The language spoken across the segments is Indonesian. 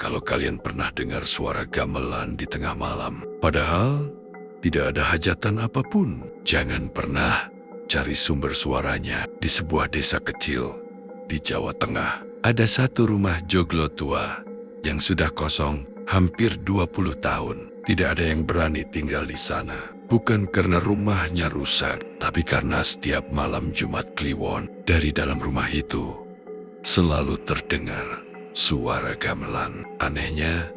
kalau kalian pernah dengar suara gamelan di tengah malam. Padahal tidak ada hajatan apapun. Jangan pernah cari sumber suaranya di sebuah desa kecil di Jawa Tengah. Ada satu rumah joglo tua yang sudah kosong hampir 20 tahun. Tidak ada yang berani tinggal di sana. Bukan karena rumahnya rusak, tapi karena setiap malam Jumat Kliwon dari dalam rumah itu selalu terdengar suara gamelan. Anehnya,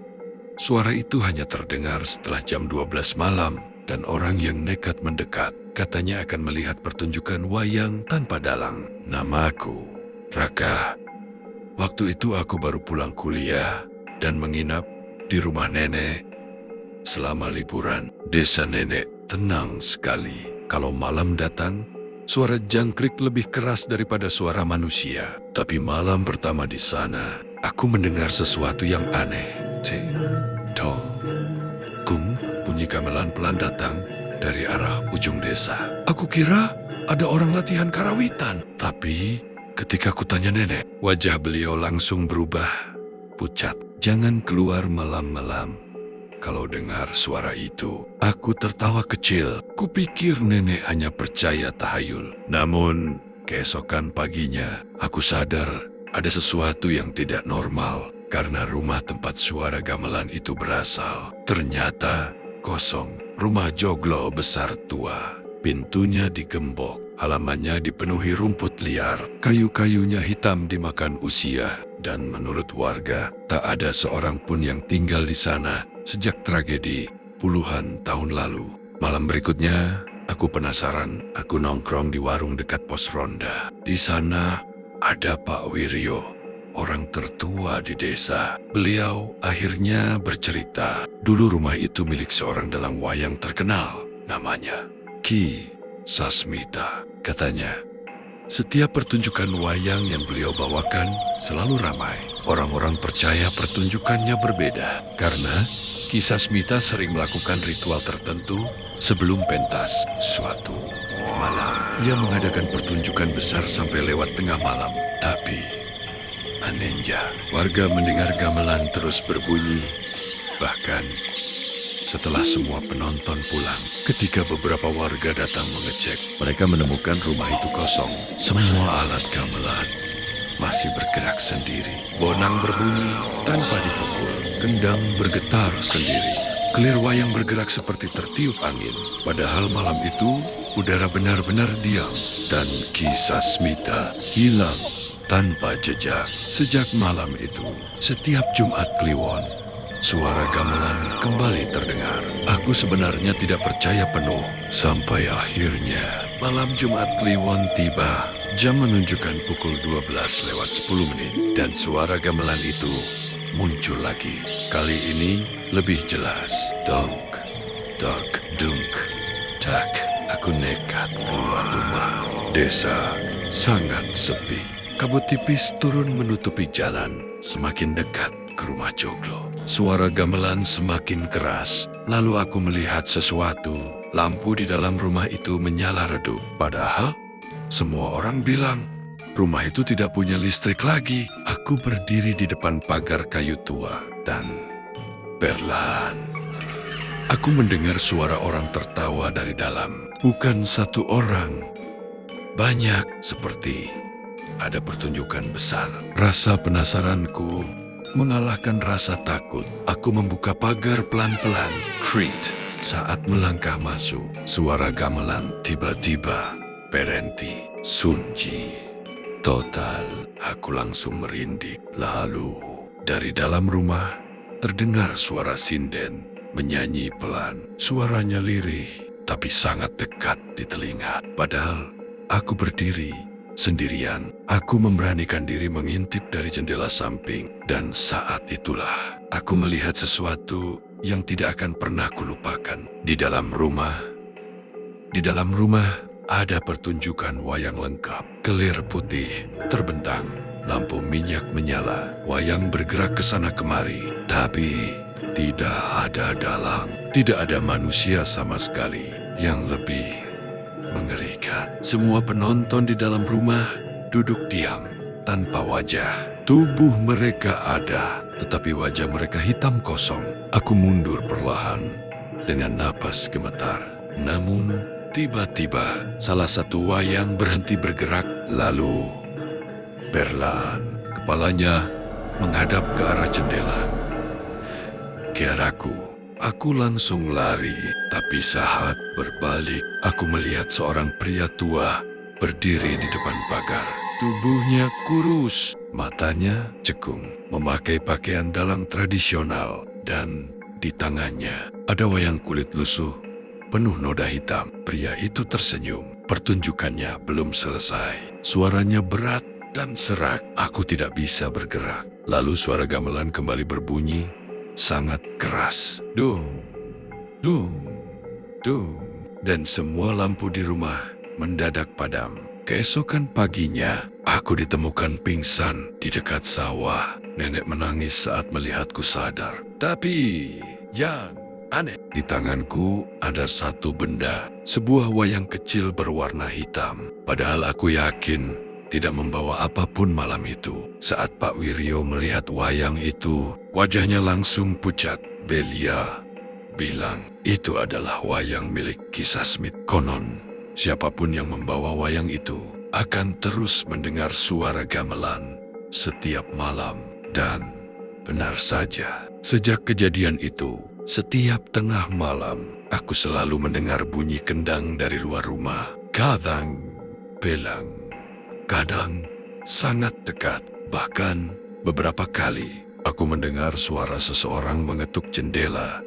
suara itu hanya terdengar setelah jam 12 malam dan orang yang nekat mendekat katanya akan melihat pertunjukan wayang tanpa dalang. Namaku Raka. Waktu itu aku baru pulang kuliah dan menginap di rumah nenek. Selama liburan, desa nenek tenang sekali. Kalau malam datang, suara jangkrik lebih keras daripada suara manusia. Tapi malam pertama di sana, aku mendengar sesuatu yang aneh. Ting, tong, kung, bunyi gamelan pelan datang dari arah ujung desa. Aku kira ada orang latihan karawitan. Tapi ketika ku tanya nenek, wajah beliau langsung berubah pucat. Jangan keluar malam-malam kalau dengar suara itu. Aku tertawa kecil. Kupikir nenek hanya percaya tahayul. Namun, keesokan paginya, aku sadar ada sesuatu yang tidak normal. Karena rumah tempat suara gamelan itu berasal ternyata kosong. Rumah joglo besar tua. Pintunya digembok. Halamannya dipenuhi rumput liar. Kayu-kayunya hitam dimakan usia. Dan menurut warga, tak ada seorang pun yang tinggal di sana sejak tragedi puluhan tahun lalu. Malam berikutnya, aku penasaran. Aku nongkrong di warung dekat pos ronda. Di sana ada Pak Wiryo, orang tertua di desa. Beliau akhirnya bercerita, dulu rumah itu milik seorang dalang wayang terkenal. Namanya Ki Sasmita. Katanya, setiap pertunjukan wayang yang beliau bawakan selalu ramai. Orang-orang percaya pertunjukannya berbeda karena Ki Sasmita sering melakukan ritual tertentu sebelum pentas. Suatu malam, ia mengadakan pertunjukan besar sampai lewat tengah malam. Tapi anehnya, warga mendengar gamelan terus berbunyi. Bahkan setelah semua penonton pulang, ketika beberapa warga datang mengecek, mereka menemukan rumah itu kosong. Semua alat gamelan masih bergerak sendiri. Bonang berbunyi tanpa dipukul. Kendang bergetar sendiri. Kelir wayang bergerak seperti tertiup angin. Padahal malam itu, udara benar-benar diam. Dan Ki Sasmita hilang tanpa jejak. Sejak malam itu, setiap Jumat Kliwon, suara gamelan kembali terdengar. Aku sebenarnya tidak percaya penuh. Sampai akhirnya malam Jumat Kliwon tiba. Jam menunjukkan pukul 12:10 dan suara gamelan itu muncul lagi. Kali ini lebih jelas. Dong, dark, dunk, tak. Aku nekat keluar rumah. Desa sangat sepi. Kabut tipis turun menutupi jalan. Semakin dekat ke rumah joglo, suara gamelan semakin keras. Lalu aku melihat sesuatu. Lampu di dalam rumah itu menyala redup. Padahal semua orang bilang rumah itu tidak punya listrik lagi. Aku berdiri di depan pagar kayu tua dan perlahan aku mendengar suara orang tertawa dari dalam. Bukan satu orang, banyak, seperti ada pertunjukan besar. Rasa penasaranku mengalahkan rasa takut. Aku membuka pagar pelan-pelan. Creak. Saat melangkah masuk, suara gamelan tiba-tiba berhenti. Sunyi total. Aku langsung merinding. Lalu dari dalam rumah terdengar suara sinden menyanyi pelan. Suaranya lirih tapi sangat dekat di telinga. Padahal aku berdiri sendirian. Aku memberanikan diri mengintip dari jendela samping. Dan saat itulah aku melihat sesuatu yang tidak akan pernah kulupakan. Di dalam rumah ada pertunjukan wayang lengkap. Kelir putih terbentang, lampu minyak menyala, wayang bergerak ke sana kemari. Tapi tidak ada dalang, tidak ada manusia sama sekali. Yang lebih mengerikan, semua penonton di dalam rumah duduk diam tanpa wajah. Tubuh mereka ada, tetapi wajah mereka hitam kosong. Aku mundur perlahan dengan napas gemetar. Namun, tiba-tiba salah satu wayang berhenti bergerak, lalu perlahan kepalanya menghadap ke arah jendela. Ke arahku, aku langsung lari, tapi saat berbalik, aku melihat seorang pria tua berdiri di depan pagar. Tubuhnya kurus, matanya cekung, memakai pakaian dalang tradisional, dan di tangannya ada wayang kulit lusuh penuh noda hitam. Pria itu tersenyum. Pertunjukannya belum selesai. Suaranya berat dan serak. Aku tidak bisa bergerak. Lalu suara gamelan kembali berbunyi sangat keras. Dung, dung, dung. Dan semua lampu di rumah mendadak padam. Keesokan paginya, aku ditemukan pingsan di dekat sawah. Nenek menangis saat melihatku sadar. Tapi yang aneh, di tanganku ada satu benda, sebuah wayang kecil berwarna hitam. Padahal aku yakin tidak membawa apapun malam itu. Saat Pak Wiryo melihat wayang itu, wajahnya langsung pucat. Belia bilang, itu adalah wayang milik Kisah Smith. Konon, siapapun yang membawa wayang itu akan terus mendengar suara gamelan setiap malam. Dan benar saja, sejak kejadian itu, setiap tengah malam, aku selalu mendengar bunyi kendang dari luar rumah. Kadang belang, kadang sangat dekat. Bahkan beberapa kali aku mendengar suara seseorang mengetuk jendela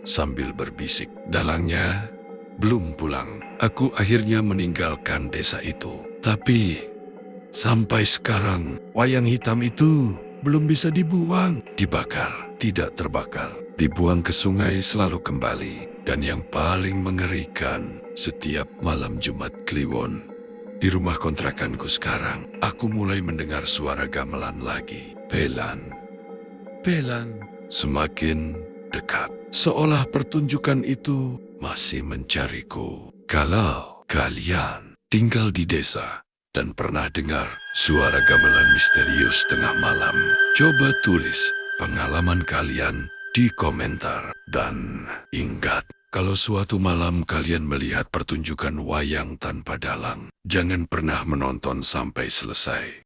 sambil berbisik, "Dalangnya belum pulang." Aku akhirnya meninggalkan desa itu. Tapi sampai sekarang wayang hitam itu belum bisa dibuang. Dibakar, tidak terbakar. Dibuang ke sungai selalu kembali. Dan yang paling mengerikan, setiap malam Jumat Kliwon, di rumah kontrakanku sekarang, aku mulai mendengar suara gamelan lagi. Pelan, pelan, semakin dekat. Seolah pertunjukan itu masih mencariku. Kalau kalian tinggal di desa dan pernah dengar suara gamelan misterius tengah malam, coba tulis pengalaman kalian di komentar. Dan ingat, kalau suatu malam kalian melihat pertunjukan wayang tanpa dalang, jangan pernah menonton sampai selesai.